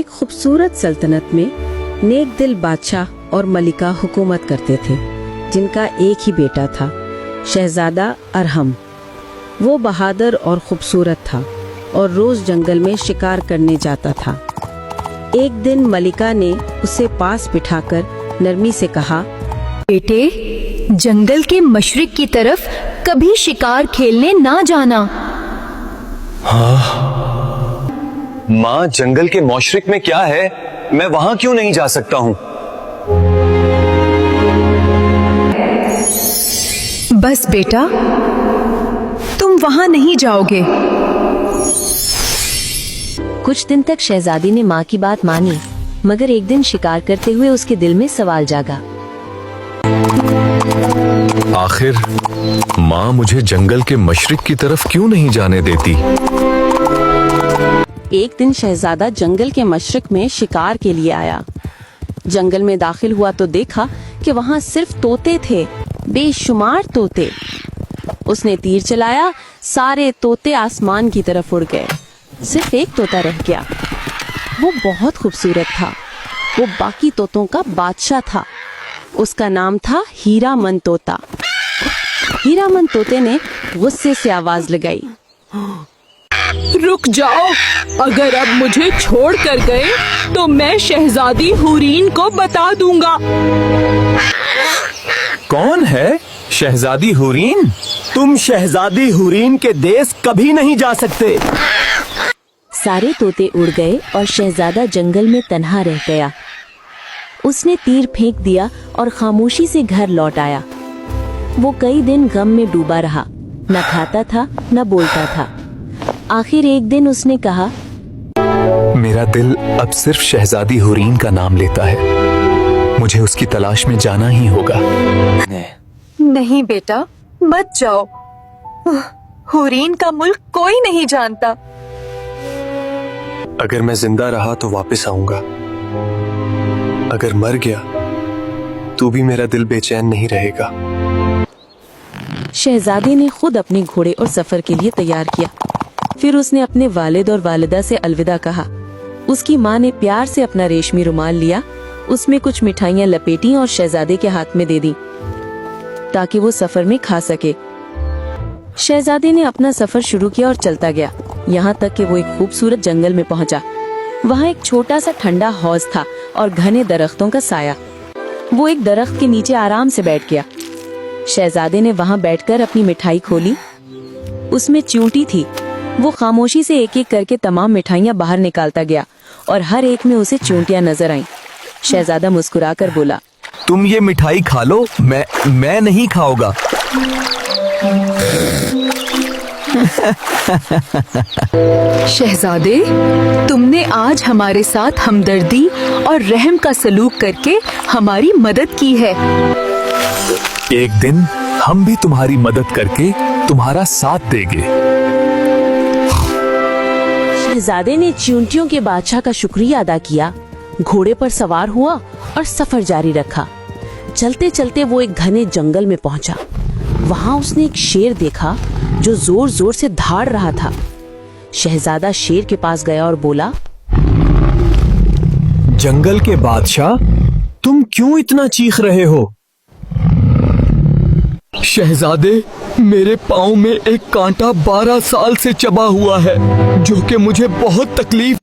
एक खूबसूरत सल्तनत में नेक दिल बादशाह और मलिका हुकूमत करते थे, जिनका एक ही बेटा था, शहजादा अरहम। वो बहादुर और खूबसूरत था और रोज जंगल में शिकार करने जाता था। एक दिन मलिका ने उसे पास बिठाकर नरमी से कहा, बेटे, जंगल के मशरिक की तरफ कभी शिकार खेलने ना जाना। हाँ माँ, जंगल के मशरिक में क्या है, मैं वहां क्यों नहीं जा सकता हूँ? बस बेटा, तुम वहां नहीं जाओगे। कुछ दिन तक शहजादी ने माँ की बात मानी, मगर एक दिन शिकार करते हुए उसके दिल में सवाल जागा। आखिर माँ मुझे जंगल के मशरिक की तरफ क्यों नहीं जाने देती? एक दिन शहजादा जंगल के मशरिक में शिकार के लिए आया। जंगल में दाखिल हुआ तो देखा कि वहाँ सिर्फ तोते थे, बेशुमार तोते। उसने तीर चलाया, सारे तोते आसमान की तरफ उड़ गए, सिर्फ एक तोता रह गया। वो बहुत खूबसूरत था, वो बाकी तोतों का बादशाह था। उसका नाम था हीरामन तोता। हीरामन तोते ने गुस्से से आवाज लगाई, रुक जाओ, अगर अब मुझे छोड़ कर गए तो मैं शहजादी हुरीन को बता दूंगा। कौन है शहजादी हुरीन? तुम शहजादी हुरीन के देश कभी नहीं जा सकते। सारे तोते उड़ गए और शहजादा जंगल में तन्हा रह गया। उसने तीर फेंक दिया और खामोशी से घर लौट आया। वो कई दिन गम में डूबा रहा, न खाता था न बोलता था। आखिर एक दिन उसने कहा, मेरा दिल अब सिर्फ शहजादी हुरीन का नाम लेता है। मुझे उसकी तलाश में जाना ही होगा। नहीं बेटा, मत जाओ। हुरीन का मुल्क कोई नहीं जानता। अगर मैं जिंदा रहा तो वापस आऊंगा, अगर मर गया तो भी मेरा दिल बेचैन नहीं रहेगा। शहजादी ने खुद अपने घोड़े और सफर के लिए तैयार किया। फिर उसने अपने वालिद और वालिदा से अलविदा कहा। उसकी माँ ने प्यार से अपना रेशमी रुमाल लिया, उसमें कुछ मिठाइयाँ लपेटी और शहजादे के हाथ में दे दी ताकि वो सफर में खा सके। शहजादे ने अपना सफर शुरू किया और चलता गया, यहाँ तक कि वो एक खूबसूरत जंगल में पहुँचा। वहाँ एक छोटा सा ठंडा हौज था और घने दरख्तों का साया। वो एक दरख्त के नीचे आराम से बैठ गया। शहजादे ने वहाँ बैठकर अपनी मिठाई खोली। उसमें चींटी थी। वो खामोशी से एक एक करके तमाम मिठाइयाँ बाहर निकालता गया और हर एक में उसे चींटियाँ नजर आईं। शहजादा मुस्कुराकर बोला, तुम ये मिठाई खा लो, मैं नहीं खाऊंगा। शहजादे, तुमने आज हमारे साथ हमदर्दी और रहम का सलूक करके हमारी मदद की है। एक दिन हम भी तुम्हारी मदद करके तुम्हारा साथ देंगे। शहजादे ने चींटियों के बादशाह का शुक्रिया अदा किया, घोड़े पर सवार हुआ और सफर जारी रखा। चलते चलते वो एक घने जंगल में पहुंचा। वहां उसने एक शेर देखा जो जोर जोर से धाड़ रहा था। शहजादा शेर के पास गया और बोला, जंगल के बादशाह, तुम क्यों इतना चीख रहे हो? शहजादे, मेरे पाँव में एक कांटा 12 साल से चबा हुआ है, जो कि मुझे बहुत तकलीफ